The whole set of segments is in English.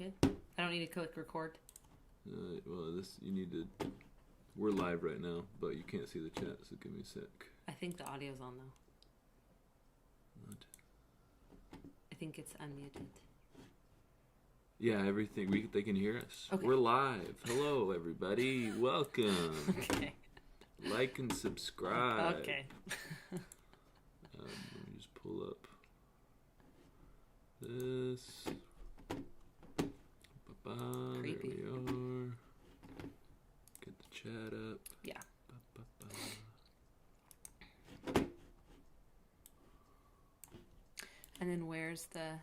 Good. I don't need to click record. Well, you need to. We're live right now, but you can't see the chat, so give me a sec. I think the audio's on though. What? I think it's unmuted. Yeah, everything. They can hear us. Okay. We're live. Hello, everybody. Welcome. Okay. Like and subscribe. Okay. Let me just pull up this. There Creepy. we are. Get the chat up. Yeah. And then where's the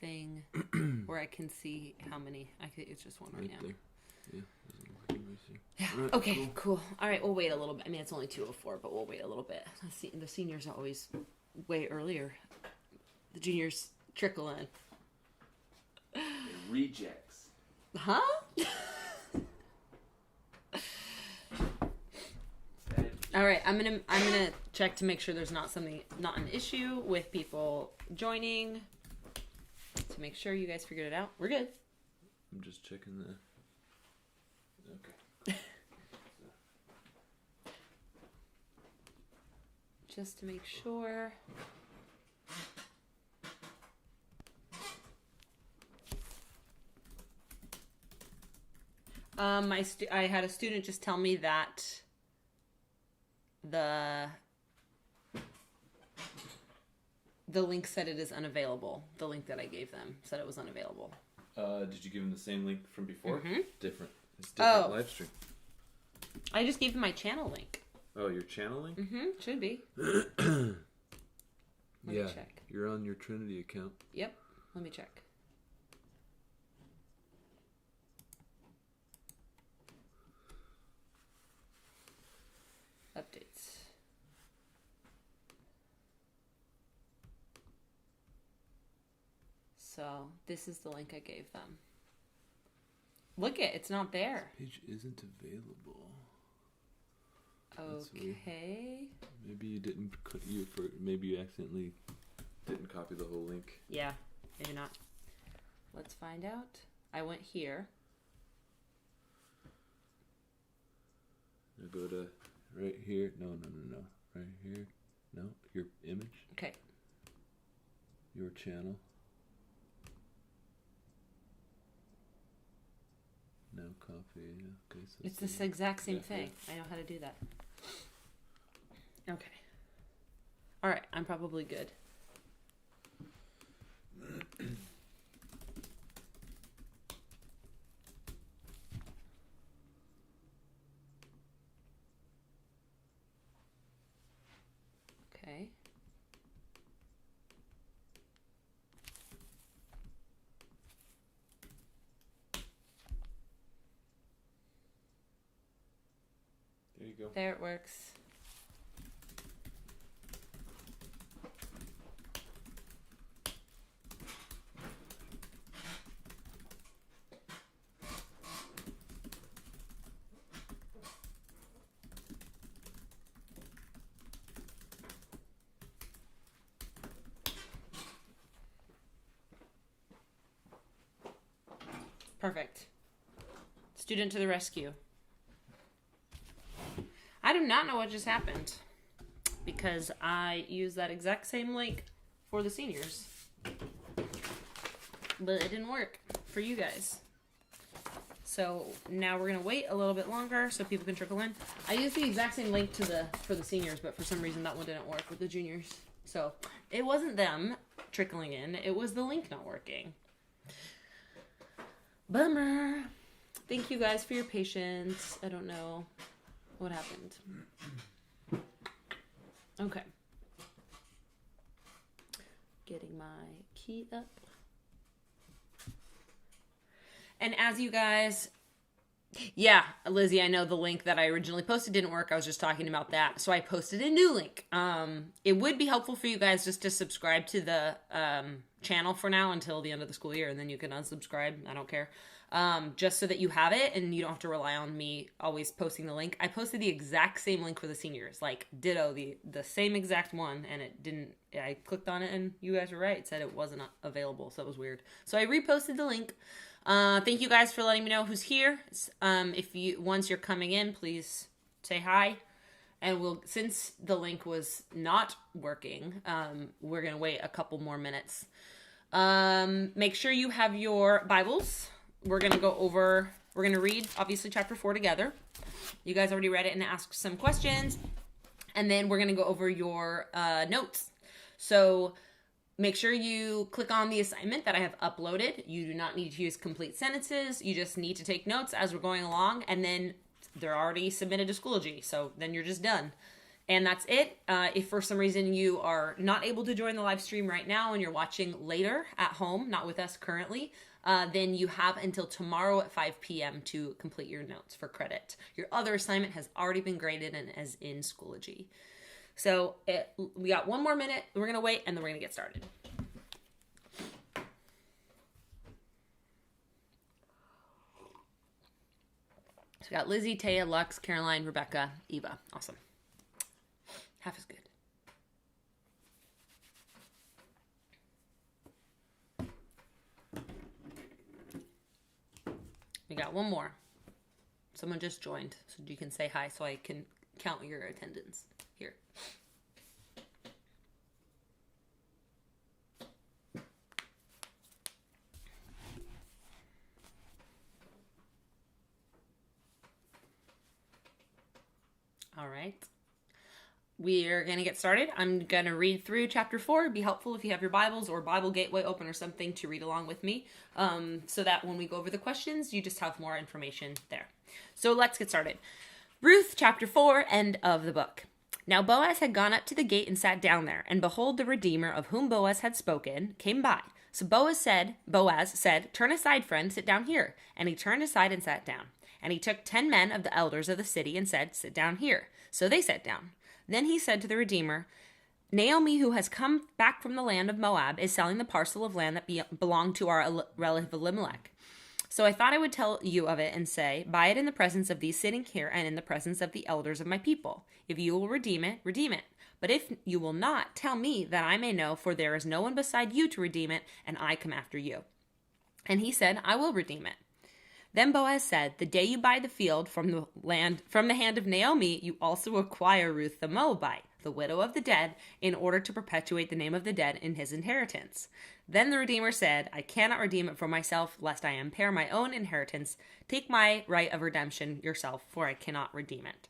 thing where I can see how many? It's just one right now. There. Yeah. Doesn't look like it. Yeah. All right, Okay. Cool. All right. We'll wait a little bit. I mean, it's only 2:04, but we'll wait a little bit. The seniors are always way earlier. The juniors trickle in. Rejects. Huh? All right, I'm gonna check to make sure there's not an issue with people joining. To make sure you guys figured it out. We're good. I'm just checking the. Okay. Just to make sure. I had a student just tell me that the link said it is unavailable. The link that I gave them said it was unavailable. Did you give him the same link from before? Mm-hmm. Different. It's different Oh. live stream. I just gave him my channel link. Oh, your channel link? Mm-hmm. Should be. Let me check. You're on your Trinity account. Yep. Let me check. Updates. So this is the link I gave them. Look it's not there. Page isn't available. That's weird. Okay. Maybe you didn't. Maybe you accidentally didn't copy the whole link. Yeah, maybe not. Let's find out. I went here. Now go to right here. No. Right here. No, your image. Okay. Your channel. Now copy. Okay. So It's this exact same Yeah, thing. I know how to do that. Okay. All right. I'm probably good. Okay. There you go. There it works. Perfect. Student to the rescue. I do not know what just happened because I used that exact same link for the seniors, but it didn't work for you guys. So now we're gonna wait a little bit longer so people can trickle in. I used the exact same link for the seniors, but for some reason that one didn't work with the juniors. So it wasn't them trickling in; it was the link not working. Bummer. Thank you guys for your patience. I don't know what happened. Okay. Getting my key up. And as you guys... Yeah, Lizzie, I know the link that I originally posted didn't work. I was just talking about that. So I posted a new link. It would be helpful for you guys just to subscribe to the channel for now until the end of the school year, and then you can unsubscribe. I don't care. Just so that you have it and you don't have to rely on me always posting the link. I posted the exact same link for the seniors, like ditto, the same exact one, and it didn't, I clicked on it and you guys were right. It said it wasn't available, so it was weird. So I reposted the link. Thank you guys for letting me know who's here. Once you're coming in, please say hi. And since the link was not working, we're going to wait a couple more minutes. Make sure you have your Bibles. We're going to read, obviously, chapter 4 together. You guys already read it and asked some questions. And then we're going to go over your notes. So make sure you click on the assignment that I have uploaded. You do not need to use complete sentences. You just need to take notes as we're going along. And then they're already submitted to Schoology. So then you're just done. And that's it. If for some reason you are not able to join the live stream right now and you're watching later at home, not with us currently, then you have until tomorrow at 5 p.m. to complete your notes for credit. Your other assignment has already been graded and is in Schoology. So we got one more minute. We're going to wait, and then we're going to get started. So we got Lizzie, Taya, Lux, Caroline, Rebecca, Eva. Awesome. Half is good. We got one more. Someone just joined, so you can say hi so I can count your attendance here. All right. We are going to get started. I'm going to read through chapter 4. It'd be helpful if you have your Bibles or Bible Gateway open or something to read along with me, so that when we go over the questions, you just have more information there. So let's get started. Ruth, chapter 4, end of the book. Now Boaz had gone up to the gate and sat down there, and behold, the Redeemer of whom Boaz had spoken came by. So Boaz said, "Turn aside, friend, sit down here." And he turned aside and sat down. And he took 10 men of the elders of the city and said, "Sit down here." So they sat down. Then he said to the Redeemer, "Naomi, who has come back from the land of Moab, is selling the parcel of land that belonged to our relative Elimelech. So I thought I would tell you of it and say, buy it in the presence of these sitting here and in the presence of the elders of my people. If you will redeem it, redeem it. But if you will not, tell me that I may know, for there is no one beside you to redeem it, and I come after you." And he said, "I will redeem it." Then Boaz said, "The day you buy the field from the hand of Naomi, you also acquire Ruth the Moabite, the widow of the dead, in order to perpetuate the name of the dead in his inheritance." Then the Redeemer said, "I cannot redeem it for myself, lest I impair my own inheritance. Take my right of redemption yourself, for I cannot redeem it."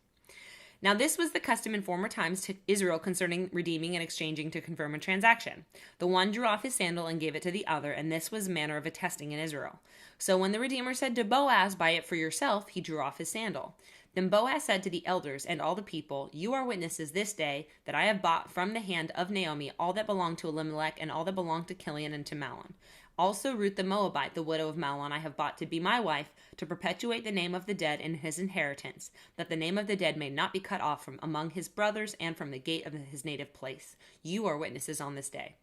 Now this was the custom in former times to Israel concerning redeeming and exchanging to confirm a transaction. The one drew off his sandal and gave it to the other, and this was manner of attesting in Israel. So when the Redeemer said to Boaz, "Buy it for yourself," he drew off his sandal. Then Boaz said to the elders and all the people, "You are witnesses this day that I have bought from the hand of Naomi all that belonged to Elimelech and all that belonged to Chilion and to Mahlon. Also Ruth the Moabite, the widow of Mahlon, I have bought to be my wife, to perpetuate the name of the dead in his inheritance, that the name of the dead may not be cut off from among his brothers and from the gate of his native place. You are witnesses on this day."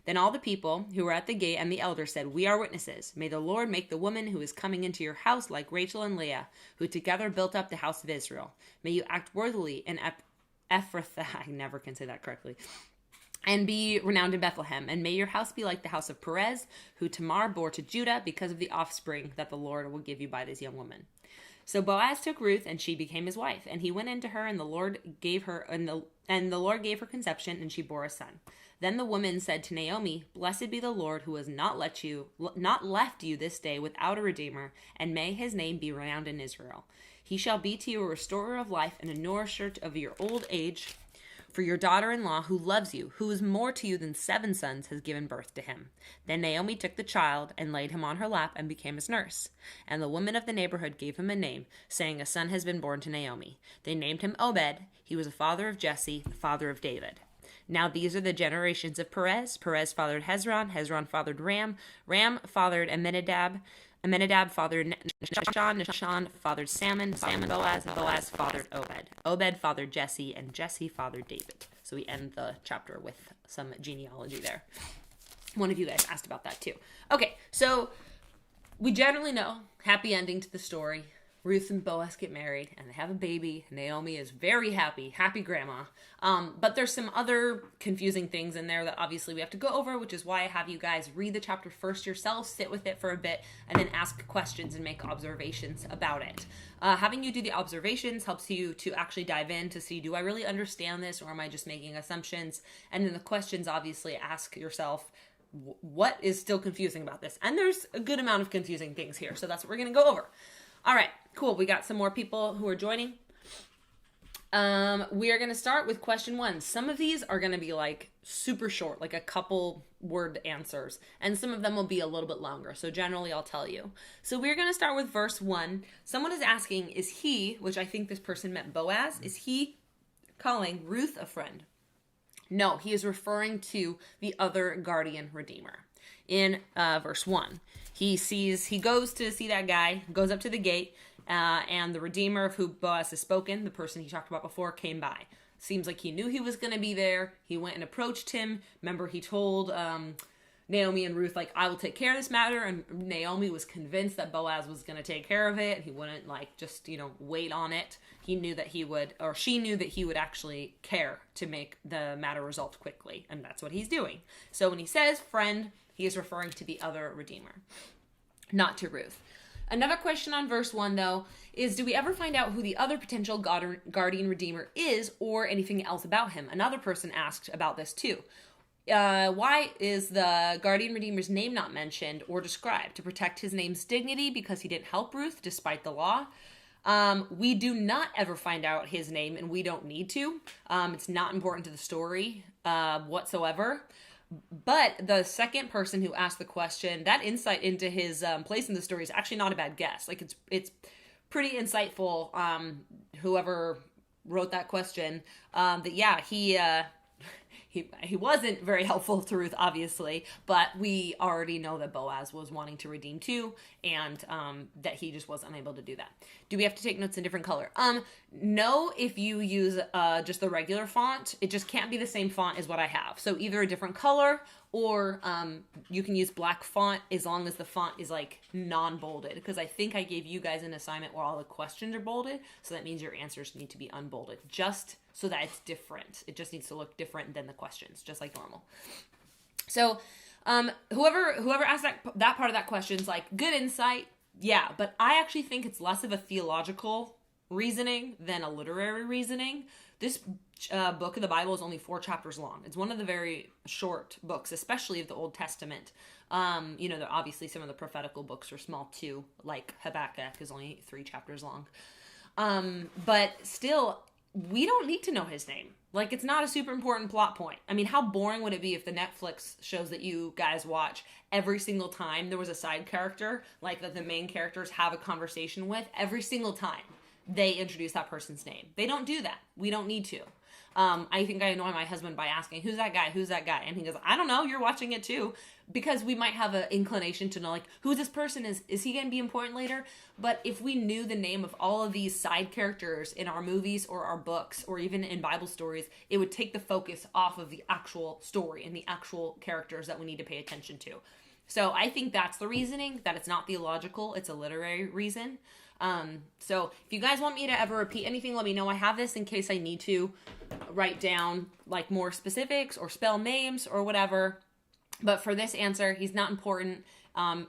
Then all the people who were at the gate and the elders said, "We are witnesses. May the Lord make the woman who is coming into your house like Rachel and Leah, who together built up the house of Israel. May you act worthily in Ephrathah," I never can say that correctly, "and be renowned in Bethlehem. And may your house be like the house of Perez, who Tamar bore to Judah, because of the offspring that the Lord will give you by this young woman." So Boaz took Ruth, and she became his wife. And he went into her, and the Lord gave her conception, and she bore a son. Then the woman said to Naomi, "Blessed be the Lord, who has not left you this day without a redeemer, and may his name be renowned in Israel. He shall be to you a restorer of life and a nourisher of your old age. For your daughter-in-law, who loves you, who is more to you than 7 sons, has given birth to him." Then Naomi took the child and laid him on her lap and became his nurse. And the women of the neighborhood gave him a name, saying, "A son has been born to Naomi." They named him Obed. He was the father of Jesse, the father of David. Now these are the generations of Perez. Perez fathered Hezron. Hezron fathered Ram. Ram fathered Amminadab. Amminadab fathered Nahshon. Nahshon fathered Salmon. Salmon Boaz. Boaz fathered Obed. Obed fathered Jesse, and Jesse fathered David. So we end the chapter with some genealogy there. One of you guys asked about that too. Okay, so we generally know happy ending to the story. Ruth and Boaz get married and they have a baby. Naomi is very happy grandma. But there's some other confusing things in there that obviously we have to go over, which is why I have you guys read the chapter first yourself, sit with it for a bit, and then ask questions and make observations about it. Having you do the observations helps you to actually dive in to see, do I really understand this, or am I just making assumptions? And then the questions, obviously, ask yourself, what is still confusing about this? And there's a good amount of confusing things here, so that's what we're going to go over. All right, cool. We got some more people who are joining. We are going to start with question 1. Some of these are going to be like super short, like a couple word answers, and some of them will be a little bit longer. So generally I'll tell you. So we're going to start with verse 1. Someone is asking, is he, which I think this person meant Boaz, is he calling Ruth a friend? No, he is referring to the other guardian redeemer. In verse 1, he goes to see that guy, goes up to the gate, and the redeemer of who Boaz has spoken, the person he talked about before, came by. Seems like he knew he was going to be there. He went and approached him. Remember, he told Naomi and Ruth, like, I will take care of this matter. And Naomi was convinced that Boaz was going to take care of it. He wouldn't, like, just, wait on it. He knew that he would, or she knew that he would actually care to make the matter resolved quickly. And that's what he's doing. So when he says friend, he is referring to the other redeemer, not to Ruth. Another question on verse 1, though, is do we ever find out who the other potential guardian redeemer is or anything else about him? Another person asked about this, too. Why is the guardian redeemer's name not mentioned or described? To protect his name's dignity because he didn't help Ruth despite the law? We do not ever find out his name, and we don't need to. It's not important to the story whatsoever. But the second person who asked the question, that insight into his place in the story is actually not a bad guess. Like, it's pretty insightful, whoever wrote that question, that yeah, he wasn't very helpful to Ruth, obviously, but we already know that Boaz was wanting to redeem too, and that he just wasn't able to do that. Do we have to take notes in different color? No, if you use just the regular font, it just can't be the same font as what I have. So either a different color, or you can use black font as long as the font is like non-bolded, because I think I gave you guys an assignment where all the questions are bolded, so that means your answers need to be unbolded, just so that it's different. It just needs to look different than the questions, just like normal. So whoever asked that part of that question is like, good insight, yeah, but I actually think it's less of a theological reasoning than a literary reasoning. This book of the Bible is only 4 chapters long. It's one of the very short books, especially of the Old Testament. Obviously some of the prophetical books are small too, like Habakkuk is only 3 chapters long. But still, we don't need to know his name. Like, it's not a super important plot point. I mean, how boring would it be if the Netflix shows that you guys watch every single time there was a side character, like that the main characters have a conversation with, every single time they introduce that person's name? They don't do that. We don't need to. I think I annoy my husband by asking, who's that guy? Who's that guy? And he goes, I don't know. You're watching it too. Because we might have an inclination to know, like, who this person is. Is he going to be important later? But if we knew the name of all of these side characters in our movies or our books or even in Bible stories, it would take the focus off of the actual story and the actual characters that we need to pay attention to. So I think that's the reasoning, that it's not theological. It's a literary reason. So if you guys want me to ever repeat anything, let me know. I have this in case I need to write down like more specifics or spell names or whatever. But for this answer, he's not important.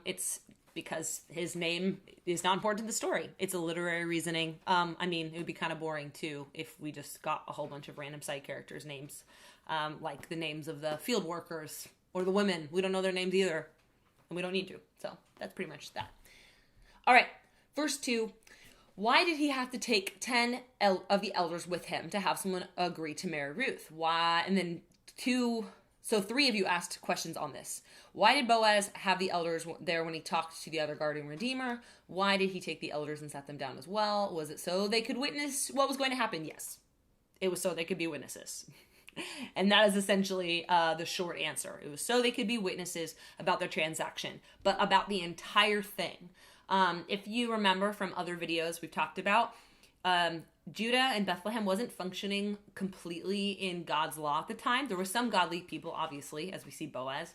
It's because his name is not important to the story. It's a literary reasoning. It would be kind of boring too if we just got a whole bunch of random side characters' names, like the names of the field workers or the women. We don't know their names either, and we don't need to. So that's pretty much that. All right. Verse 2, why did he have to take 10 of the elders with him to have someone agree to marry Ruth? Why? And then 3 of you asked questions on this. Why did Boaz have the elders there when he talked to the other guardian redeemer? Why did he take the elders and set them down as well? Was it so they could witness what was going to happen? Yes. It was so they could be witnesses. And that is essentially the short answer. It was so they could be witnesses about their transaction, but about the entire thing. If you remember from other videos we've talked about, Judah and Bethlehem wasn't functioning completely in God's law at the time. There were some godly people, obviously, as we see Boaz.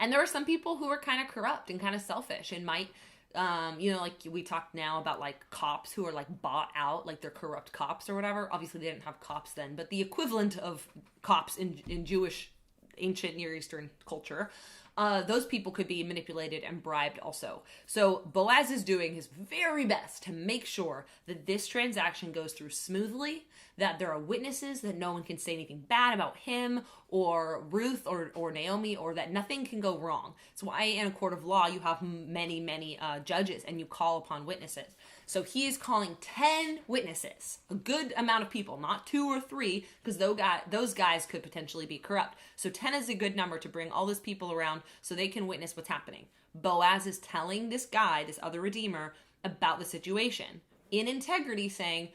And there are some people who are kind of corrupt and kind of selfish and might, like we talked now about like cops who are like bought out, like they're corrupt cops or whatever. Obviously they didn't have cops then, but the equivalent of cops in Jewish ancient Near Eastern culture, those people could be manipulated and bribed also. So Boaz is doing his very best to make sure that this transaction goes through smoothly, that there are witnesses, that no one can say anything bad about him or Ruth or Naomi, or that nothing can go wrong. That's why in a court of law you have many judges and you call upon witnesses. So he is calling 10 witnesses, a good amount of people, not 2 or 3, because those guys could potentially be corrupt. So 10 is a good number to bring all those people around so they can witness what's happening. Boaz is telling this guy, this other redeemer, about the situation in integrity, saying,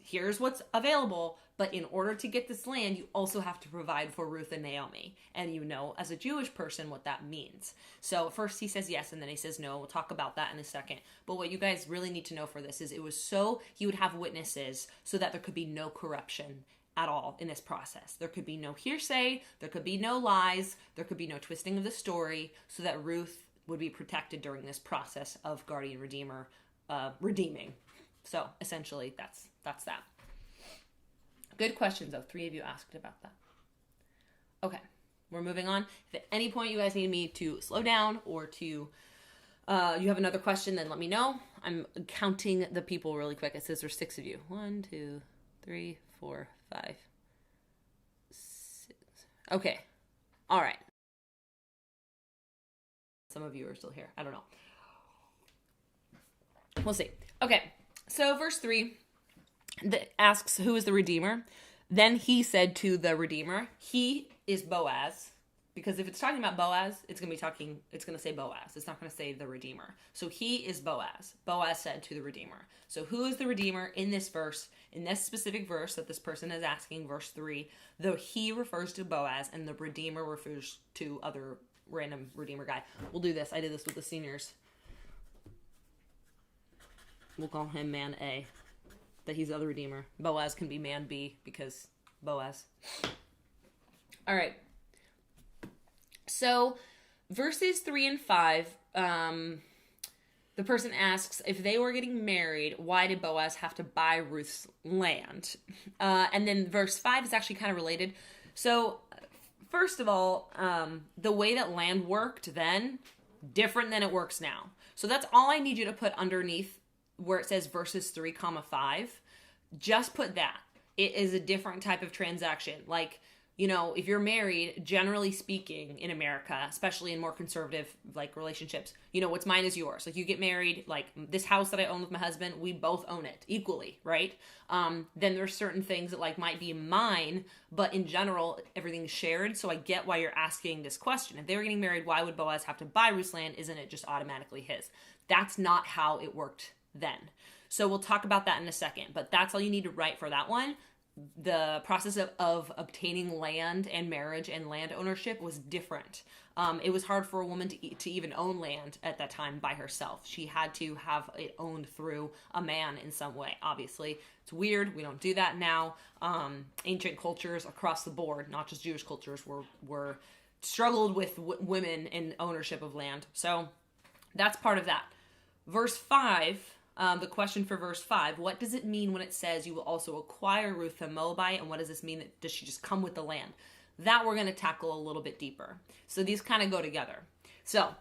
here's what's available, but in order to get this land, you also have to provide for Ruth and Naomi. And you know, as a Jewish person, what that means. So first he says yes, and then he says no. We'll talk about that in a second. But what you guys really need to know for this is it was so he would have witnesses so that there could be no corruption at all in this process. There could be no hearsay, there could be no lies, there could be no twisting of the story, so that Ruth would be protected during this process of guardian redeemer redeeming. So essentially that's that. Good questions though. 3 of you asked about that. Okay, we're moving on. If at any point you guys need me to slow down or to you have another question, then let me know. I'm counting the people really quick. It says there's 6 of you. 1, 2, 3, 4, 5, 6. Okay. All right. Some of you are still here. I don't know. We'll see. Okay. So verse 3 asks, who is the Redeemer? Then he said to the Redeemer, he is Boaz. Because if it's talking about Boaz, it's going to say Boaz. It's not going to say the Redeemer. So he is Boaz. Boaz said to the Redeemer. So who is the Redeemer in this verse, in this specific verse that this person is asking, verse 3, though he refers to Boaz and the Redeemer refers to other random Redeemer guy. We'll do this. I did this with the seniors. We'll call him man A, that he's the other Redeemer. Boaz can be man B because Boaz. All right. So verses 3 and 5, the person asks, if they were getting married, why did Boaz have to buy Ruth's land? And then verse 5 is actually kind of related. So first of all, the way that land worked then, different than it works now. So that's all I need you to put underneath where it says verses 3, 5. Just put that. It is a different type of transaction. Like, you know, if you're married, generally speaking, in America, especially in more conservative, like, relationships, you know, what's mine is yours. Like, you get married, like, this house that I own with my husband, we both own it equally, right? Then there's certain things that, like, might be mine, but in general, everything's shared. So I get why you're asking this question. If they were getting married, why would Boaz have to buy Ruth's land? Isn't it just automatically his? That's not how it worked then. So we'll talk about that in a second, but that's all you need to write for that one. The process of obtaining land and marriage and land ownership was different. It was hard for a woman to even own land at that time by herself. She had to have it owned through a man in some way. Obviously, it's weird. We don't do that now. Ancient cultures across the board, not just Jewish cultures, were struggled with women in ownership of land. So that's part of that. Verse 5. The question for verse 5, what does it mean when it says you will also acquire Ruth the Moabite, and what does this mean? Does she just come with the land? That we're going to tackle a little bit deeper. So these kind of go together. So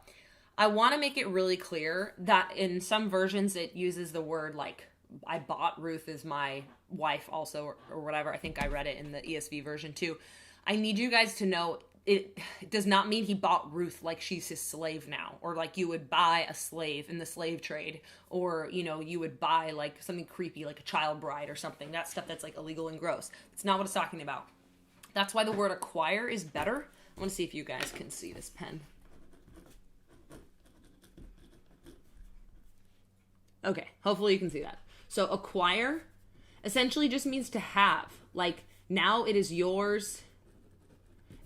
I want to make it really clear that in some versions it uses the word like, I bought Ruth as my wife also, or whatever. I think I read it in the ESV version too. I need you guys to know it does not mean he bought Ruth like she's his slave now, or like you would buy a slave in the slave trade, or, you know, you would buy like something creepy like a child bride or something. That stuff that's like illegal and gross. It's not what it's talking about. That's why the word acquire is better. I want to see if you guys can see this pen. Okay, hopefully you can see that. So acquire essentially just means to have. Like, now it is yours.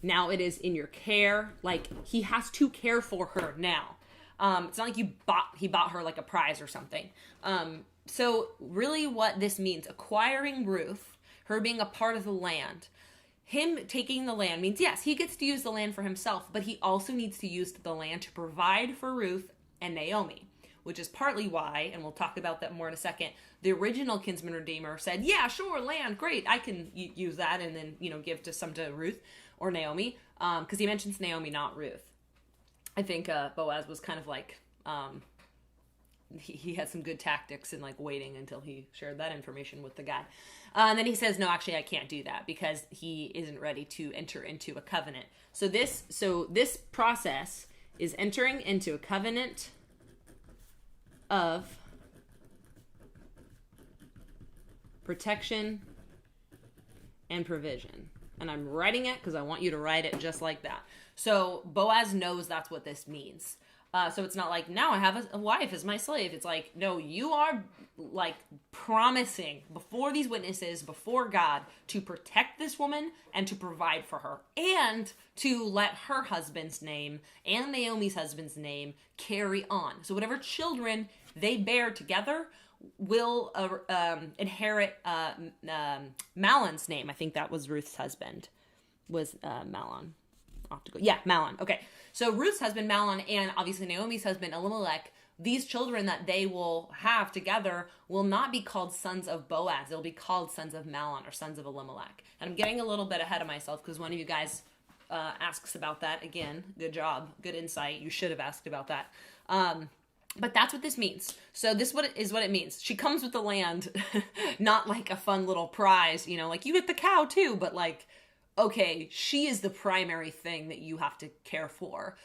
Now it is in your care. Like, he has to care for her now. It's not like he bought her like a prize or something. So really what this means, acquiring Ruth, her being a part of the land, him taking the land means, yes, he gets to use the land for himself, but he also needs to use the land to provide for Ruth and Naomi, which is partly why, and we'll talk about that more in a second, the original kinsman redeemer said, yeah, sure, land, great, I can use that, and then, give some to Ruth or Naomi, because he mentions Naomi, not Ruth. I think Boaz was kind of like, he had some good tactics in like waiting until he shared that information with the guy. And then he says, no, actually I can't do that because he isn't ready to enter into a covenant. So this process is entering into a covenant of protection and provision. And I'm writing it because I want you to write it just like that. So Boaz knows that's what this means. So it's not like, now I have a wife as my slave. It's like, no, you are like promising before these witnesses, before God, to protect this woman and to provide for her and to let her husband's name and Naomi's husband's name carry on. So whatever children they bear together will inherit Mahlon's name. I think that was Ruth's husband, was Mahlon. I'll have to go. Yeah, Mahlon. Okay. So Ruth's husband, Mahlon, and obviously Naomi's husband, Elimelech, these children that they will have together will not be called sons of Boaz. They'll be called sons of Mahlon or sons of Elimelech. And I'm getting a little bit ahead of myself because one of you guys asks about that. Again, good job. Good insight. You should have asked about that. But that's what this means. So this is what it means. She comes with the land, not like a fun little prize, like you get the cow too, but like, okay, she is the primary thing that you have to care for.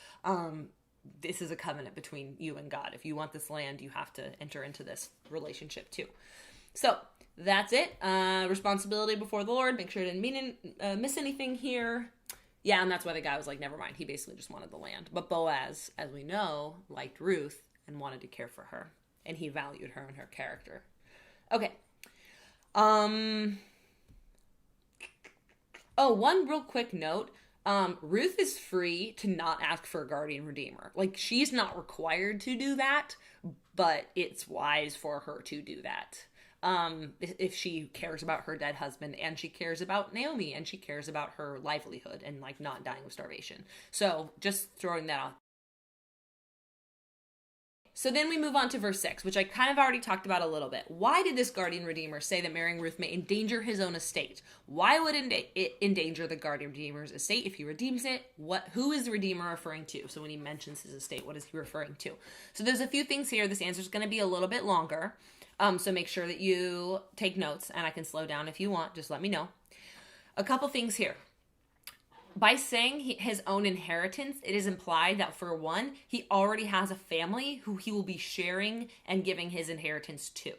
This is a covenant between you and God. If you want this land, you have to enter into this relationship too. So that's it. Responsibility before the Lord. Make sure I didn't miss anything here. Yeah, and that's why the guy was like, never mind. He basically just wanted the land. But Boaz, as we know, liked Ruth and wanted to care for her. And he valued her and her character. Okay. Oh, one real quick note. Ruth is free to not ask for a guardian redeemer. Like, she's not required to do that, but it's wise for her to do that. If she cares about her dead husband and she cares about Naomi and she cares about her livelihood and like not dying of starvation. So just throwing that out. So then we move on to verse 6, which I kind of already talked about a little bit. Why did this guardian redeemer say that marrying Ruth may endanger his own estate? Why would it endanger the guardian redeemer's estate if he redeems it? Who is the redeemer referring to? So when he mentions his estate, what is he referring to? So there's a few things here. This answer is going to be a little bit longer. So make sure that you take notes, and I can slow down if you want. Just let me know. A couple things here. By saying his own inheritance, it is implied that, for one, he already has a family who he will be sharing and giving his inheritance to.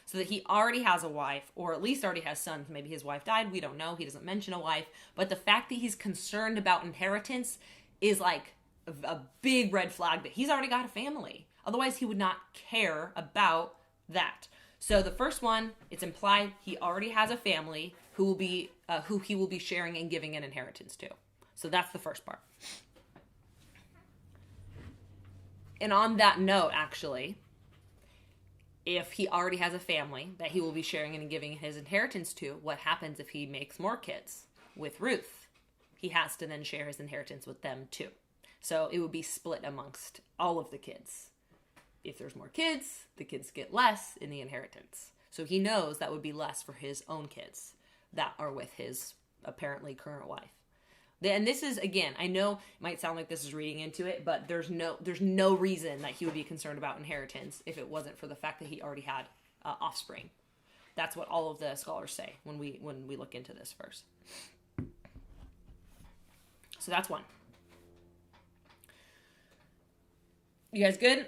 So that he already has a wife, or at least already has sons. Maybe his wife died. We don't know. He doesn't mention a wife. But the fact that he's concerned about inheritance is like a big red flag that he's already got a family. Otherwise, he would not care about that. So the first one, it's implied he already has a family who he will be sharing and giving an inheritance to. So that's the first part. And on that note, actually, if he already has a family that he will be sharing and giving his inheritance to, what happens if he makes more kids with Ruth? He has to then share his inheritance with them too. So it would be split amongst all of the kids. If there's more kids, the kids get less in the inheritance. So he knows that would be less for his own kids that are with his apparently current wife. And this is, again, I know it might sound like this is reading into it, but there's no reason that he would be concerned about inheritance if it wasn't for the fact that he already had offspring. That's what all of the scholars say when we look into this verse. So that's one. You guys good?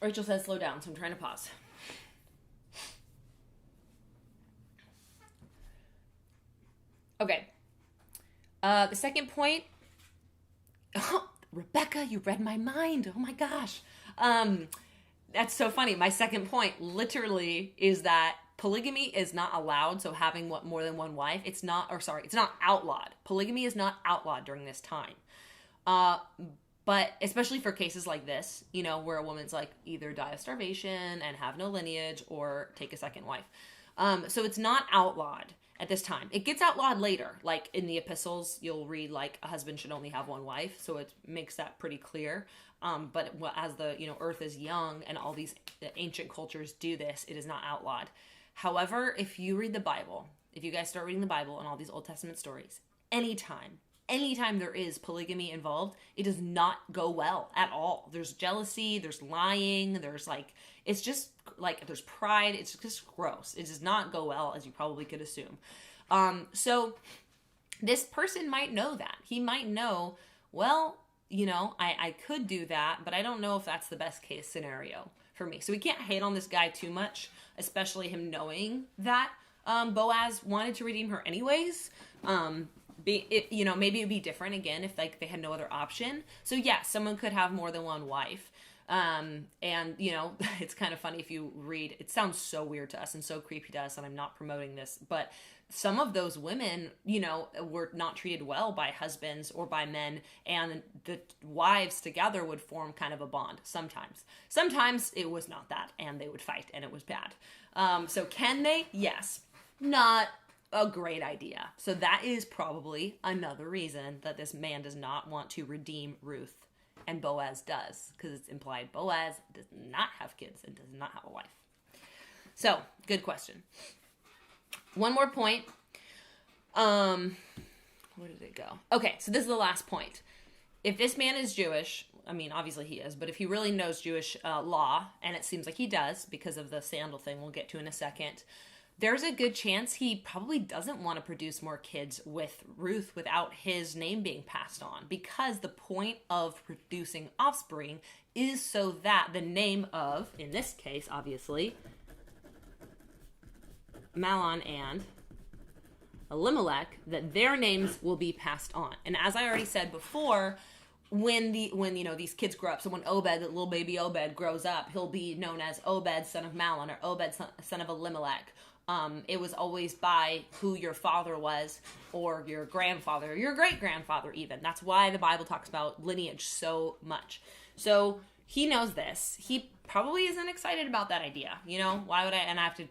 Rachel says slow down, so I'm trying to pause. Okay. The second point. Oh, Rebecca, you read my mind. Oh my gosh. That's so funny. My second point literally is that polygamy is not allowed. So having more than one wife, it's not outlawed. Polygamy is not outlawed during this time. But especially for cases like this, where a woman's like either die of starvation and have no lineage or take a second wife. So it's not outlawed. at this time. It gets outlawed later. Like in the epistles, you'll read like a husband should only have one wife. So it makes that pretty clear. But as the, earth is young and all these ancient cultures do this, it is not outlawed. However, if you read the Bible, if you guys start reading the Bible and all these Old Testament stories, anytime there is polygamy involved, it does not go well at all. There's jealousy, there's lying, there's it's just there's pride. It's just gross. It does not go well, as you probably could assume. So this person might know that. He might know, well, I could do that, but I don't know if that's the best case scenario for me. So we can't hate on this guy too much, especially him knowing that Boaz wanted to redeem her anyways. Maybe it'd be different again if they had no other option. So yeah, someone could have more than one wife. And it's kind of funny if you read, it sounds so weird to us and so creepy to us, and I'm not promoting this, but some of those women, were not treated well by husbands or by men, and the wives together would form kind of a bond Sometimes it was not that, and they would fight, and it was bad. So can they? Yes. Not a great idea. So that is probably another reason that this man does not want to redeem Ruth, and Boaz does, because it's implied Boaz does not have kids and does not have a wife. So, good question. One more point. Where did it go? Okay, so this is the last point. If this man is Jewish, I mean, obviously he is, but if he really knows Jewish law, and it seems like he does because of the sandal thing we'll get to in a second, there's a good chance he probably doesn't want to produce more kids with Ruth without his name being passed on, because the point of producing offspring is so that the name of, in this case, obviously, Mahlon and Elimelech, that their names will be passed on. And as I already said before, when these kids grow up, so when Obed, the little baby Obed, grows up, he'll be known as Obed, son of Mahlon, or Obed, son of Elimelech. It was always by who your father was, or your grandfather, or your great-grandfather even. That's why the Bible talks about lineage so much. So he knows this. He probably isn't excited about that idea. Why would I have to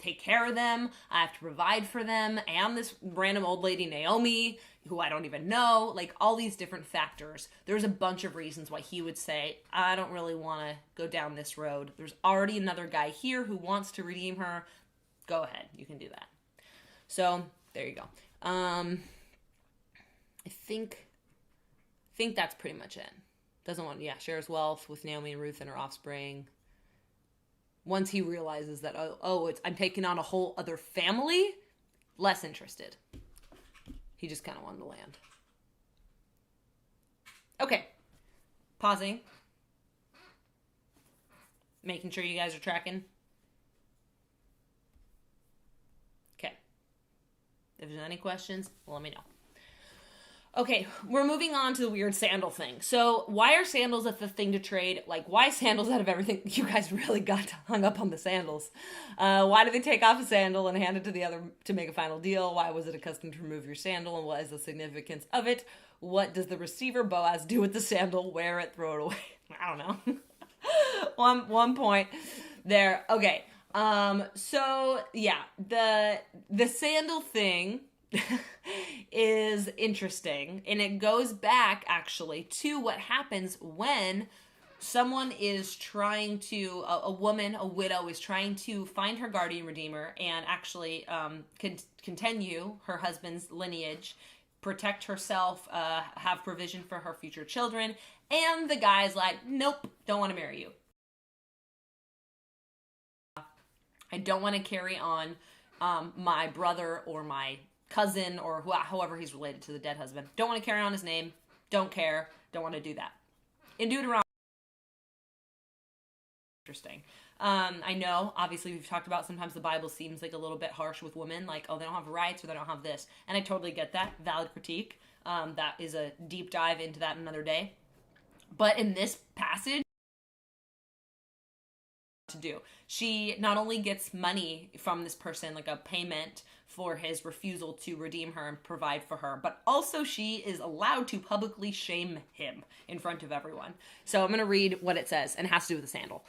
take care of them? I have to provide for them, and this random old lady Naomi, who I don't even know, all these different factors. There's a bunch of reasons why he would say, I don't really want to go down this road. There's already another guy here who wants to redeem her. Go ahead, you can do that. So there you go. I think that's pretty much it. Doesn't want, shares wealth with Naomi and Ruth and her offspring. Once he realizes that, I'm taking on a whole other family, less interested. He just kind of wanted the land. Okay, pausing. Making sure you guys are tracking. If there's any questions, let me know. Okay, we're moving on to the weird sandal thing. So why are sandals a thing to trade? Why sandals out of everything? You guys really got hung up on the sandals. Why do they take off a sandal and hand it to the other to make a final deal? Why was it a custom to remove your sandal, and what is the significance of it? What does the receiver Boaz do with the sandal? Wear it, throw it away? I don't know. one point there. Okay. So yeah, the sandal thing is interesting, and it goes back actually to what happens when someone is trying to, a woman, a widow is trying to find her guardian redeemer and actually continue her husband's lineage, protect herself, have provision for her future children, and the guy's like, nope, don't want to marry you. I don't want to carry on my brother or my cousin or however he's related to the dead husband. Don't want to carry on his name. Don't care. Don't want to do that. In Deuteronomy, interesting. I know, obviously, we've talked about sometimes the Bible seems like a little bit harsh with women, they don't have rights or they don't have this. And I totally get that. Valid critique. That is a deep dive into that another day. But in this passage, to do. She not only gets money from this person, a payment for his refusal to redeem her and provide for her, but also she is allowed to publicly shame him in front of everyone. So I'm going to read what it says, and it has to do with the sandal.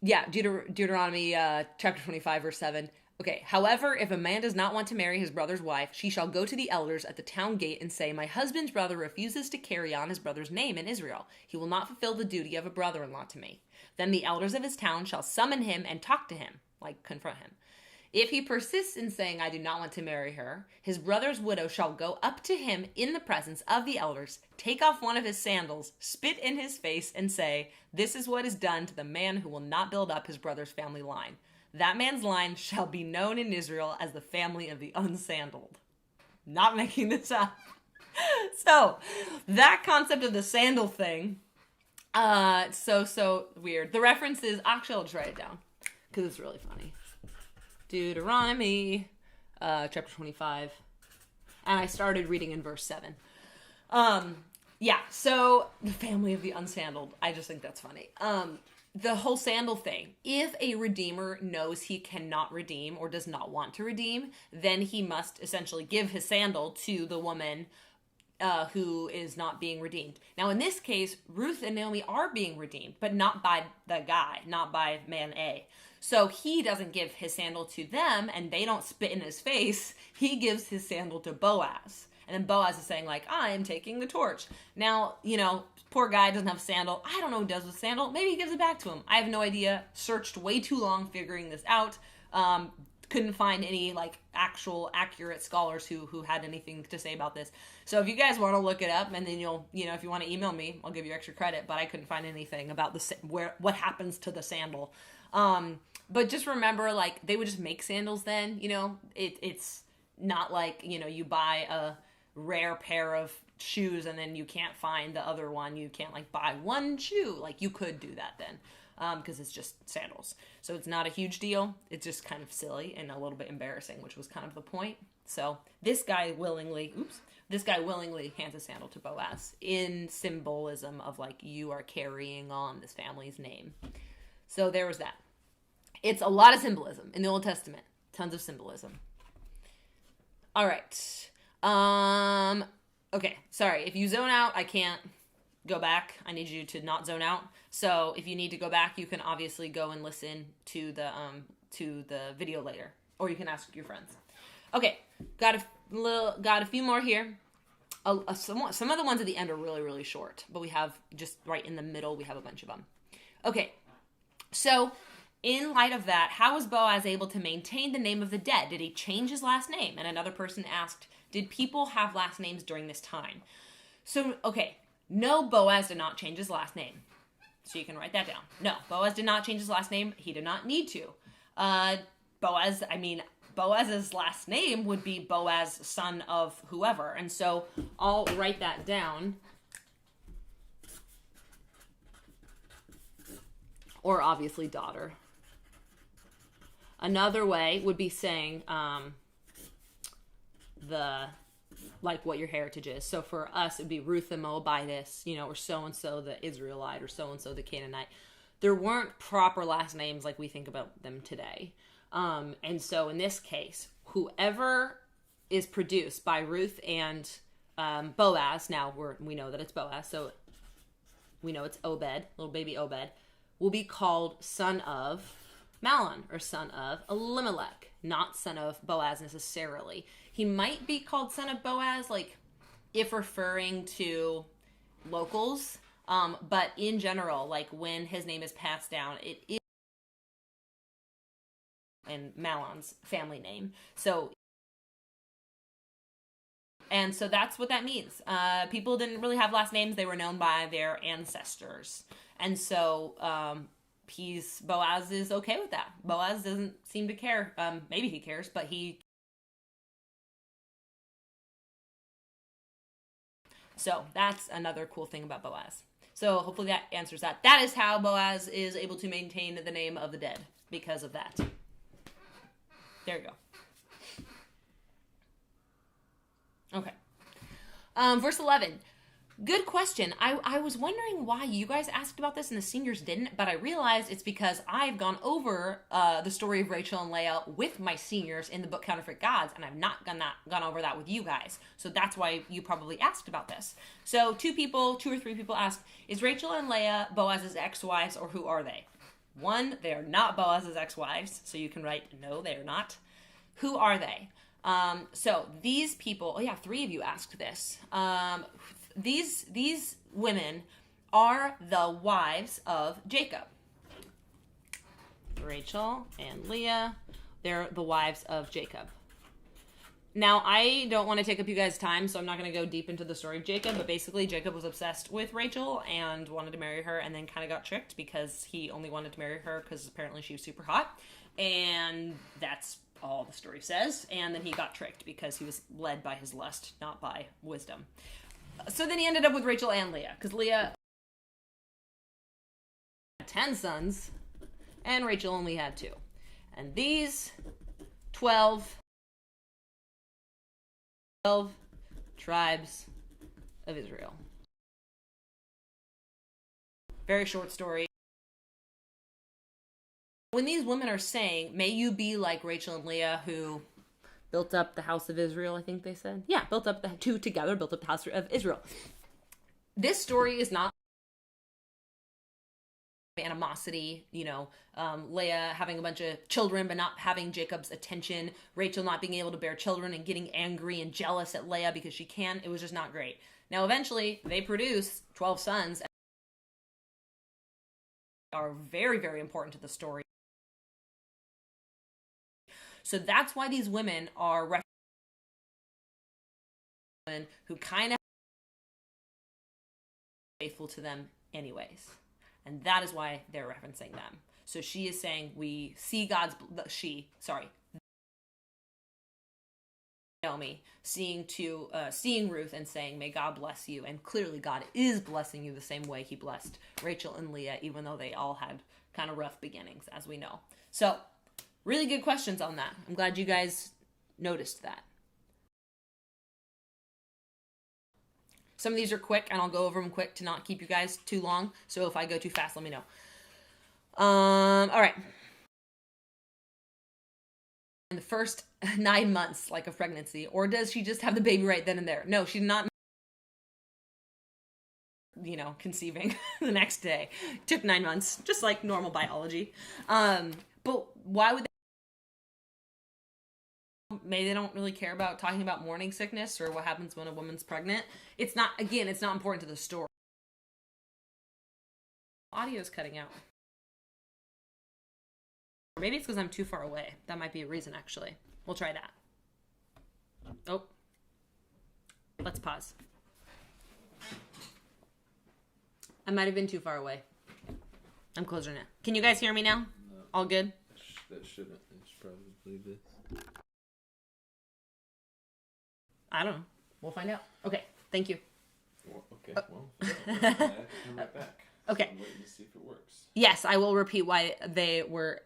Deuteronomy chapter 25, verse 7. Okay, however, if a man does not want to marry his brother's wife, she shall go to the elders at the town gate and say, my husband's brother refuses to carry on his brother's name in Israel. He will not fulfill the duty of a brother-in-law to me. Then the elders of his town shall summon him and talk to him, like confront him. If he persists in saying, I do not want to marry her, his brother's widow shall go up to him in the presence of the elders, take off one of his sandals, spit in his face, and say, this is what is done to the man who will not build up his brother's family line. That man's line shall be known in Israel as the family of the unsandaled. Not making this up. So, that concept of the sandal thing, so weird. The reference is, actually I'll just write it down, because it's really funny. Deuteronomy, chapter 25. And I started reading in verse 7. Yeah, so the family of the unsandaled. I just think that's funny. The whole sandal thing. If a redeemer knows he cannot redeem or does not want to redeem, then he must essentially give his sandal to the woman who is not being redeemed. Now, in this case, Ruth and Naomi are being redeemed, but not by the guy, not by man A. So he doesn't give his sandal to them, and they don't spit in his face. He gives his sandal to Boaz. And then Boaz is saying, like, I am taking the torch. Now, poor guy doesn't have a sandal. I don't know what he does with sandal. Maybe he gives it back to him. I have no idea. Searched way too long figuring this out. Couldn't find any, actual accurate scholars who had anything to say about this. So if you guys want to look it up, and then if you want to email me, I'll give you extra credit. But I couldn't find anything about what happens to the sandal. But just remember, they would just make sandals then. It's not like, you buy a rare pair of shoes and then you can't find the other one. You can't buy one shoe. You could do that then, because it's just sandals. So it's not a huge deal. It's just kind of silly and a little bit embarrassing, which was kind of the point. So this guy willingly hands a sandal to Boaz in symbolism of you are carrying on this family's name. So there was that. It's a lot of symbolism in the Old Testament. Tons of symbolism. All right. Okay, sorry. If you zone out, I can't go back. I need you to not zone out. So if you need to go back, you can obviously go and listen to the video later, or you can ask your friends. Okay, got a few more here. Some of the ones at the end are really, really short, but we have just right in the middle, we have a bunch of them. Okay, so in light of that, how was Boaz able to maintain the name of the dead? Did he change his last name? And another person asked, did people have last names during this time? So, okay, no, Boaz did not change his last name. So you can write that down. No, Boaz did not change his last name. He did not need to. Boaz's last name would be Boaz, son of whoever. And so I'll write that down. Or obviously daughter. Another way would be saying what your heritage is. So for us, it'd be Ruth the Moabitess, or so-and-so the Israelite, or so-and-so the Canaanite. There weren't proper last names like we think about them today. And so in this case, whoever is produced by Ruth and Boaz, now we know that it's Boaz, so we know it's Obed, little baby Obed, will be called son of Mahlon, or son of Elimelech, not son of Boaz necessarily. He might be called son of Boaz, if referring to locals, but in general, when his name is passed down, it is and Mahlon's family name. So that's what that means. People didn't really have last names. They were known by their ancestors. And so Boaz is okay with that. Boaz doesn't seem to care. Maybe he cares, but So that's another cool thing about Boaz. So hopefully that answers that. That is how Boaz is able to maintain the name of the dead, because of that. There you go. Okay. Verse 11. Good question. I was wondering why you guys asked about this and the seniors didn't, but I realized it's because I've gone over the story of Rachel and Leah with my seniors in the book Counterfeit Gods, and I've not gone over that with you guys. So that's why you probably asked about this. So 2 or 3 people asked, is Rachel and Leah Boaz's ex-wives, or who are they? 1, they are not Boaz's ex-wives, so you can write, no, they are not. Who are they? So these people, oh yeah, 3 of you asked this. These women are the wives of Jacob. Rachel and Leah, they're the wives of Jacob. Now, I don't want to take up you guys' time, so I'm not going to go deep into the story of Jacob, but basically Jacob was obsessed with Rachel and wanted to marry her, and then kind of got tricked because he only wanted to marry her because apparently she was super hot, and that's all the story says. And then he got tricked because he was led by his lust, not by wisdom. So then he ended up with Rachel and Leah, because Leah had 10 sons, and Rachel only had 2. And these 12 tribes of Israel. Very short story. When these women are saying, may you be like Rachel and Leah, who built up the house of Israel, I think they said. Yeah, built up the 2 together, built up the house of Israel. This story is not animosity, Leah having a bunch of children but not having Jacob's attention, Rachel not being able to bear children and getting angry and jealous at Leah because she can. It was just not great. Now eventually they produce 12 sons that are very, very important to the story. So that's why these women are women who kind of faithful to them anyways. And that is why they're referencing them. So she is saying we see Naomi seeing Ruth and saying, may God bless you. And clearly God is blessing you the same way he blessed Rachel and Leah, even though they all had kind of rough beginnings, as we know. So really good questions on that. I'm glad you guys noticed that. Some of these are quick, and I'll go over them quick to not keep you guys too long. So if I go too fast, let me know. All right. In the first 9 months, like of pregnancy, or does she just have the baby right then and there? No, she's not, conceiving the next day. It took 9 months, just like normal biology. But why would maybe they don't really care about talking about morning sickness or what happens when a woman's pregnant. It's not important to the story. Audio's cutting out. Maybe it's because I'm too far away. That might be a reason, actually. We'll try that. Oh. Let's pause. I might have been too far away. I'm closer now. Can you guys hear me now? No. All good? That shouldn't. It's probably this. I don't know. We'll find out. Okay. Thank you. Well, okay. Well, come right back. Okay. I'm waiting to see if it works. Yes, I will repeat why they were,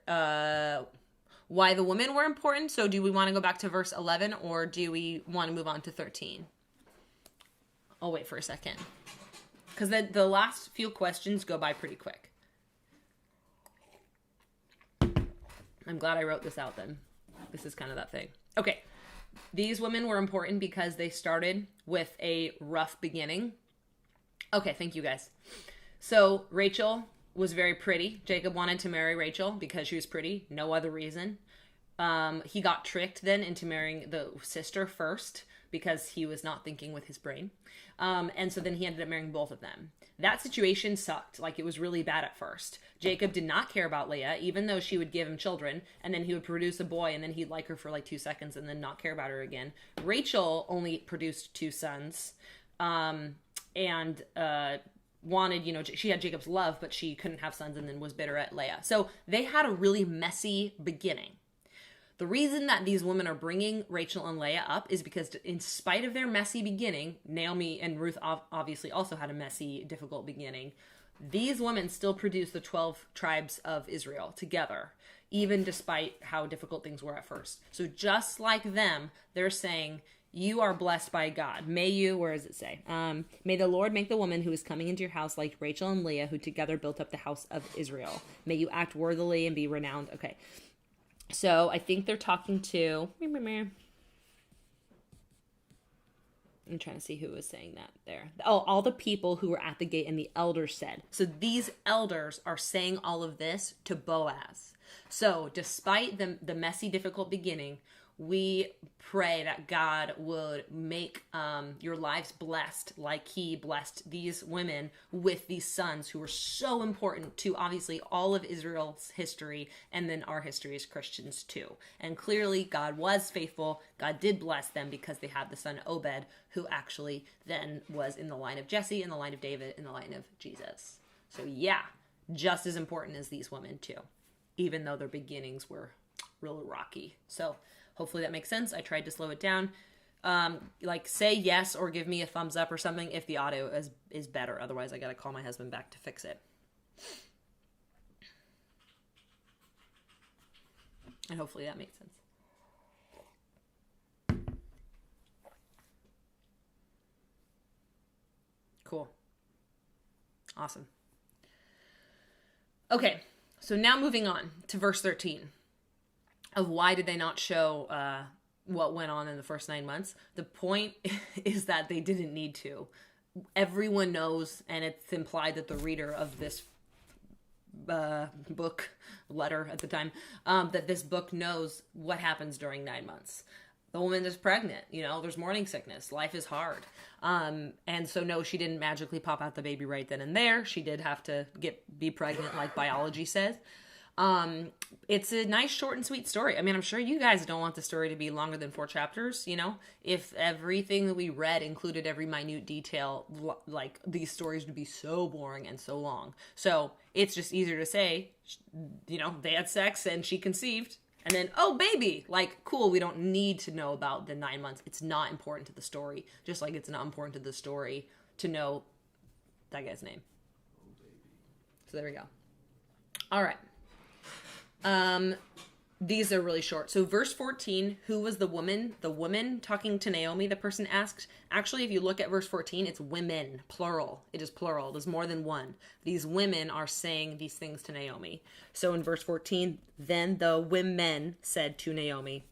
why the women were important. So do we want to go back to verse 11 or do we want to move on to 13? I'll wait for a second. Because the last few questions go by pretty quick. I'm glad I wrote this out then. This is kind of that thing. Okay. These women were important because they started with a rough beginning. Okay, thank you guys. So Rachel was very pretty. Jacob wanted to marry Rachel because she was pretty. No other reason. He got tricked then into marrying the sister first because he was not thinking with his brain. And so then he ended up marrying both of them. That situation sucked. Like, it was really bad at first. Jacob did not care about Leah, even though she would give him children, and then he would produce a boy, and then he'd like her for like 2 seconds and then not care about her again. Rachel only produced 2 sons, and wanted, she had Jacob's love, but she couldn't have sons and then was bitter at Leah. So they had a really messy beginning. The reason that these women are bringing Rachel and Leah up is because in spite of their messy beginning, Naomi and Ruth obviously also had a messy, difficult beginning. These women still produced the 12 tribes of Israel together, even despite how difficult things were at first. So just like them, they're saying, you are blessed by God. May you, where does it say? May the Lord make the woman who is coming into your house like Rachel and Leah, who together built up the house of Israel. May you act worthily and be renowned. Okay. So I think they're talking to, I'm trying to see who was saying that there. Oh, all the people who were at the gate and the elders said. So these elders are saying all of this to Boaz. So despite the messy, difficult beginning, we pray that God would make your lives blessed like he blessed these women with these sons who were so important to obviously all of Israel's history and then our history as Christians too. And clearly God was faithful. God did bless them because they had the son Obed, who actually then was in the line of Jesse, in the line of David, in the line of Jesus. So yeah, just as important as these women too, even though their beginnings were really rocky. So hopefully that makes sense. I tried to slow it down. Like say yes or give me a thumbs up or something if the audio is better. Otherwise I got to call my husband back to fix it. And hopefully that makes sense. Cool. Awesome. Okay, so now moving on to verse 13 of why did they not show what went on in the first 9 months. The point is that they didn't need to. Everyone knows, and it's implied that the reader of this letter at the time, that this book knows what happens during 9 months. The woman is pregnant, there's morning sickness. Life is hard. And so no, she didn't magically pop out the baby right then and there. She did have to be pregnant like biology says. It's a nice short and sweet story. I mean, I'm sure you guys don't want the story to be longer than 4 chapters, If everything that we read included every minute detail, like these stories would be so boring and so long. So it's just easier to say, they had sex and she conceived. And then, oh, baby, like, cool, we don't need to know about the 9 months. It's not important to the story, just like it's not important to the story to know that guy's name. Oh, baby. So there we go. All right. These are really short. So verse 14, who was the woman? The woman talking to Naomi, the person asked. Actually, if you look at verse 14, it's women, plural. It is plural. There's more than one. These women are saying these things to Naomi. So in verse 14, then the women said to Naomi,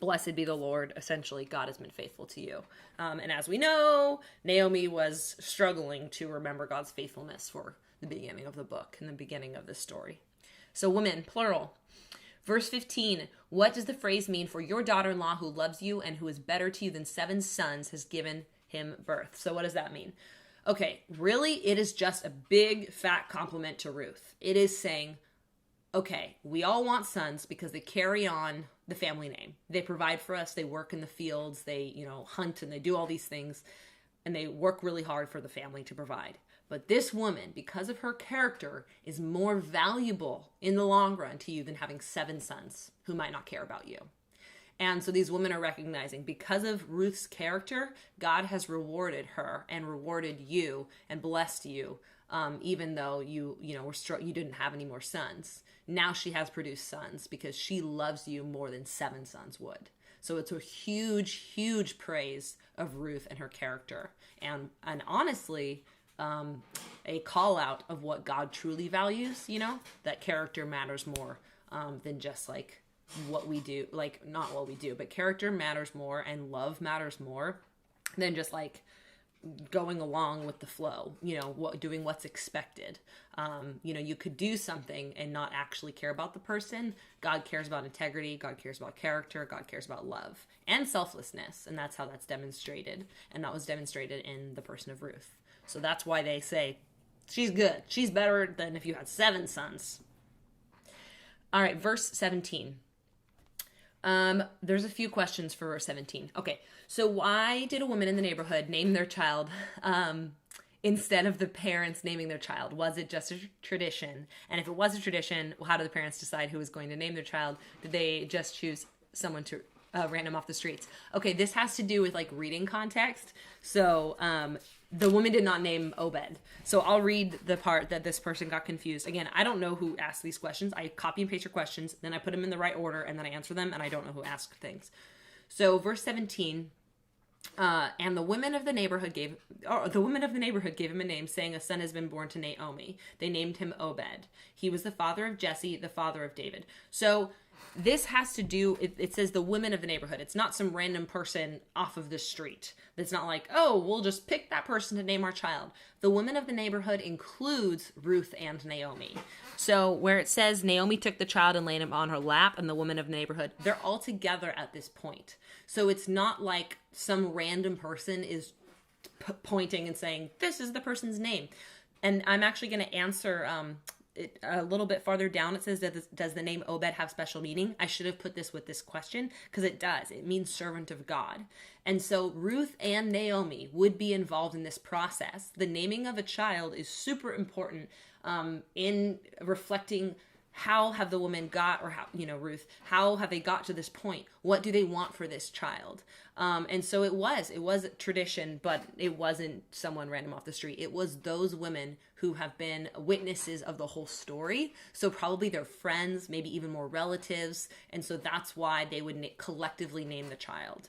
blessed be the Lord. Essentially, God has been faithful to you. And as we know, Naomi was struggling to remember God's faithfulness for the beginning of the book and the beginning of this story. So women, plural. Verse 15, what does the phrase mean? For your daughter-in-law who loves you and who is better to you than 7 sons has given him birth. So what does that mean? Okay, really, it is just a big fat compliment to Ruth. It is saying, okay, we all want sons because they carry on the family name. They provide for us. They work in the fields. They, hunt and they do all these things. And they work really hard for the family to provide. But this woman, because of her character, is more valuable in the long run to you than having 7 sons who might not care about you. And so these women are recognizing because of Ruth's character, God has rewarded her and rewarded you and blessed you, even though you didn't have any more sons. Now she has produced sons because she loves you more than 7 sons would. So it's a huge, huge praise of Ruth and her character. And honestly, a call out of what God truly values, that character matters more than just like what we do, like not what we do, but character matters more and love matters more than just like going along with the flow, doing what's expected. You could do something and not actually care about the person. God cares about integrity. God cares about character. God cares about love and selflessness. And that's how that's demonstrated. And that was demonstrated in the person of Ruth. So that's why they say, she's good. She's better than if you had 7 sons. All right, verse 17. There's a few questions for verse 17. Okay, so why did a woman in the neighborhood name their child instead of the parents naming their child? Was it just a tradition? And if it was a tradition, how did the parents decide who was going to name their child? Did they just choose someone to random off the streets? Okay, this has to do with like reading context. So the woman did not name Obed. So I'll read the part that this person got confused. Again, I don't know who asked these questions. I copy and paste your questions, then I put them in the right order, and then I answer them, and I don't know who asked things. So verse 17, and the women of the neighborhood gave him a name, saying, a son has been born to Naomi. They named him Obed. He was the father of Jesse, the father of David. So this has to do, it says the women of the neighborhood. It's not some random person off of the street. It's not like, oh, we'll just pick that person to name our child. The women of the neighborhood includes Ruth and Naomi. So where it says Naomi took the child and laid him on her lap, and the women of the neighborhood, they're all together at this point. So it's not like some random person is pointing and saying, this is the person's name. And I'm actually going to answer it a little bit farther down. It says, does the name Obed have special meaning? I should have put this with this question, because it does. It means servant of God. And so Ruth and Naomi would be involved in this process. The naming of a child is super important in reflecting how have the women got, or how, Ruth, how have they got to this point? What do they want for this child? And so it was tradition, but it wasn't someone random off the street. It was those women who have been witnesses of the whole story. So probably their friends, maybe even more relatives. And so that's why they would collectively name the child.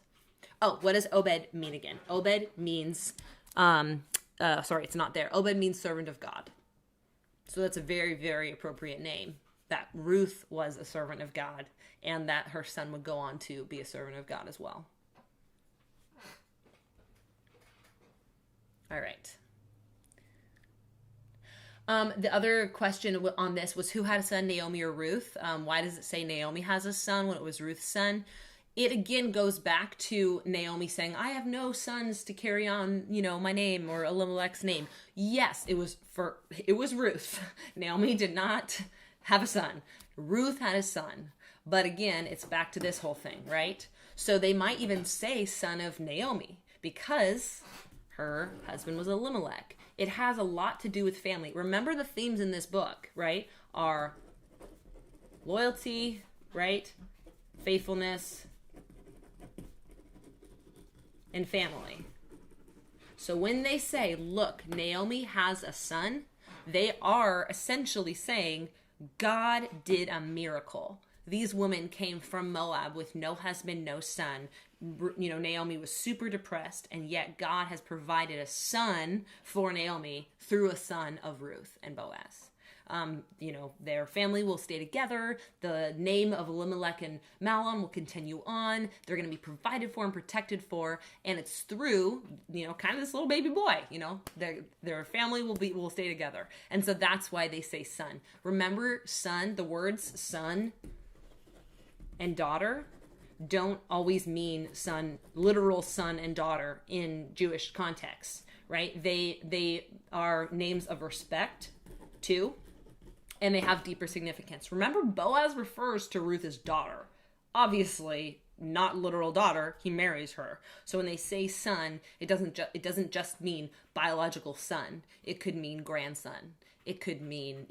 Oh, what does Obed mean again? Obed means, it's not there. Obed means servant of God. So that's a very, very appropriate name. That Ruth was a servant of God, and that her son would go on to be a servant of God as well. All right. The other question on this was, who had a son, Naomi or Ruth? Why does it say Naomi has a son when it was Ruth's son? It again goes back to Naomi saying, I have no sons to carry on, my name or Elimelech's name. Yes, it was Ruth. Naomi did not have a son. Ruth had a son. But again, it's back to this whole thing, right? So they might even say son of Naomi, because her husband was Elimelech. It has a lot to do with family. Remember, the themes in this book, right, are loyalty, right, faithfulness, and family. So when they say, look, Naomi has a son, they are essentially saying God did a miracle. These women came from Moab with no husband, no son. Naomi was super depressed, and yet God has provided a son for Naomi through a son of Ruth and Boaz. Their family will stay together. The name of Elimelech and Mahlon will continue on. They're going to be provided for and protected for, and it's through, kind of this little baby boy. Their family will stay together, and so that's why they say son. Remember, son. The words son and daughter don't always mean son, literal son and daughter in Jewish contexts, right? They are names of respect too. And they have deeper significance. Remember, Boaz refers to Ruth as daughter. Obviously, not literal daughter. He marries her. So when they say son, it doesn't just mean biological son. It could mean grandson. It could mean,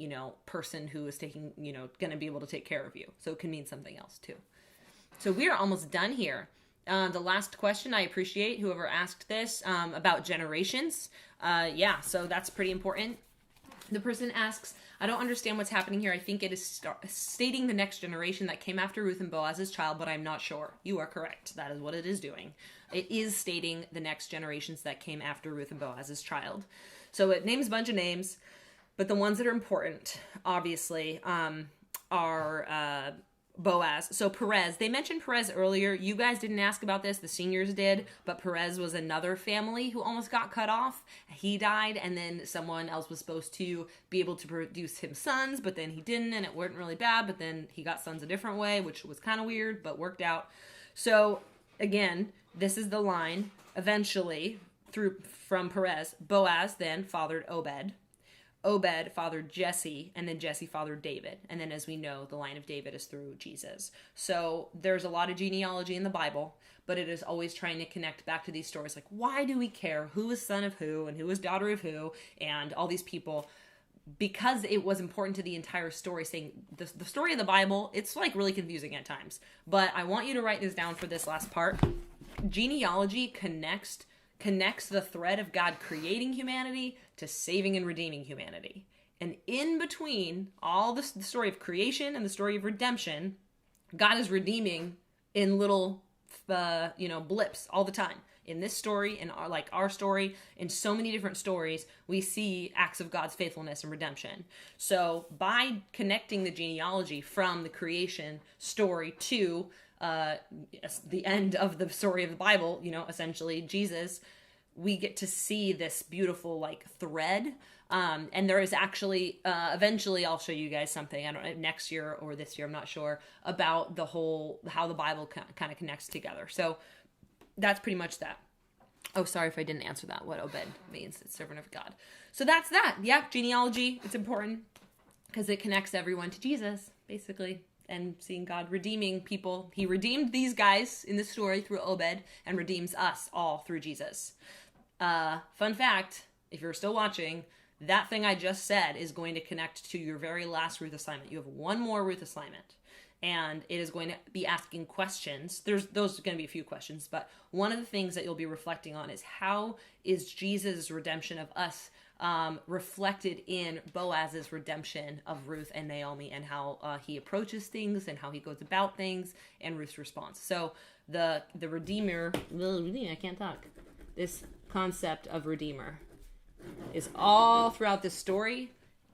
person who is taking, going to be able to take care of you. So it can mean something else too. So we are almost done here. The last question, I appreciate whoever asked this about generations. So that's pretty important. The person asks, I don't understand what's happening here. I think it is stating the next generation that came after Ruth and Boaz's child, but I'm not sure. You are correct. That is what it is doing. It is stating the next generations that came after Ruth and Boaz's child. So it names a bunch of names, but the ones that are important, obviously, are Boaz. So Perez, they mentioned Perez earlier. You guys didn't ask about this. The seniors did, but Perez was another family who almost got cut off. He died, and then someone else was supposed to be able to produce him sons, but then he didn't, and it wasn't really bad, but then he got sons a different way, which was kind of weird, but worked out. So again, this is the line. Eventually, from Perez, Boaz then fathered Obed. Obed fathered Jesse, and then Jesse fathered David. And then, as we know, the line of David is through Jesus. So there's a lot of genealogy in the Bible, but it is always trying to connect back to these stories. Like, why do we care who is son of who and who is daughter of who and all these people? Because it was important to the entire story, saying the story of the Bible, it's like really confusing at times. But I want you to write this down for this last part. Genealogy connects the thread of God creating humanity to saving and redeeming humanity. And in between all the story of creation and the story of redemption, God is redeeming in little, blips all the time. in this story, in our story, in so many different stories, we see acts of God's faithfulness and redemption. So by connecting the genealogy from the creation story to the end of the story of the Bible, essentially Jesus, we get to see this beautiful like thread. And there is actually, eventually I'll show you guys something, I don't know, next year or this year, I'm not sure, about how the Bible kind of connects together. So that's pretty much that. Oh, sorry if I didn't answer that, what Obed means. It's servant of God. So that's that. Yeah, genealogy, it's important because it connects everyone to Jesus, basically. And seeing God redeeming people. He redeemed these guys in the story through Obed and redeems us all through Jesus. Fun fact, if you're still watching, that thing I just said is going to connect to your very last Ruth assignment. You have one more Ruth assignment, and it is going to be asking questions. Those are going to be a few questions, but one of the things that you'll be reflecting on is how is Jesus' redemption of us reflected in Boaz's redemption of Ruth and Naomi, and how he approaches things and how he goes about things and Ruth's response. So the Redeemer, I can't talk, this concept of Redeemer is all throughout this story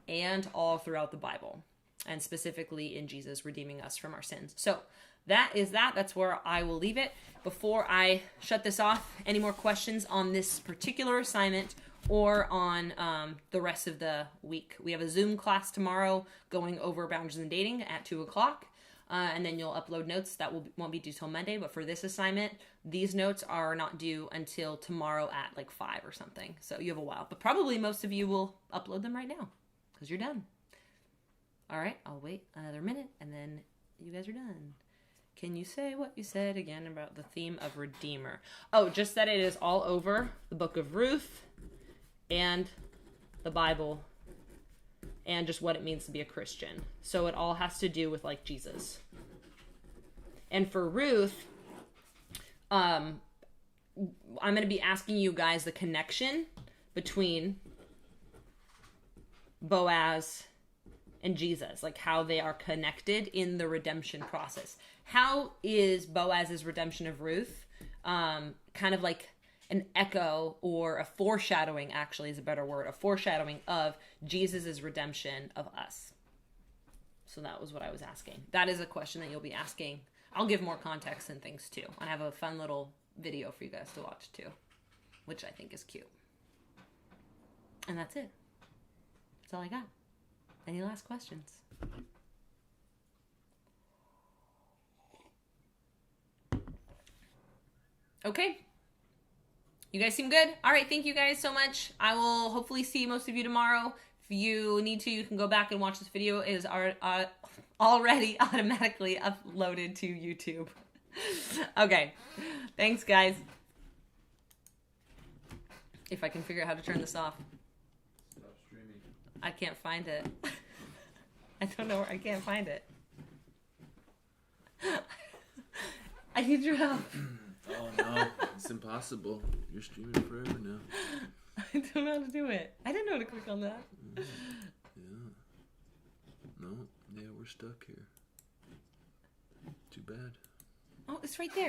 and all throughout the Bible, and specifically in Jesus redeeming us from our sins. So that's where I will leave it. Before I shut this off, any more questions on this particular assignment or on the rest of the week? We have a Zoom class tomorrow going over boundaries and dating at 2:00. And then you'll upload notes that won't be due till Monday. But for this assignment, these notes are not due until tomorrow at like 5 or something. So you have a while. But probably most of you will upload them right now because you're done. All right, I'll wait another minute and then you guys are done. Can you say what you said again about the theme of Redeemer? Oh, just that it is all over the book of Ruth and the Bible, and just what it means to be a Christian. So it all has to do with like Jesus. And for Ruth, I'm going to be asking you guys the connection between Boaz and Jesus, like how they are connected in the redemption process. How is Boaz's redemption of Ruth kind of like an echo or a foreshadowing, actually is a better word, a foreshadowing of Jesus's redemption of us? So that was what I was asking. That is a question that you'll be asking. I'll give more context and things too. I have a fun little video for you guys to watch too, which I think is cute. And that's it. That's all I got. Any last questions? Okay. You guys seem good. All right. Thank you guys so much. I will hopefully see most of you tomorrow. If you need to, you can go back and watch this video. It is already automatically uploaded to YouTube. Okay. Thanks, guys. If I can figure out how to turn this off. Stop streaming. I can't find it. I don't know where. I can't find it. I need your help. Oh no, it's impossible. You're streaming forever now. I don't know how to do it. I didn't know how to click on that. Yeah. No, yeah, we're stuck here. Too bad. Oh, it's right there.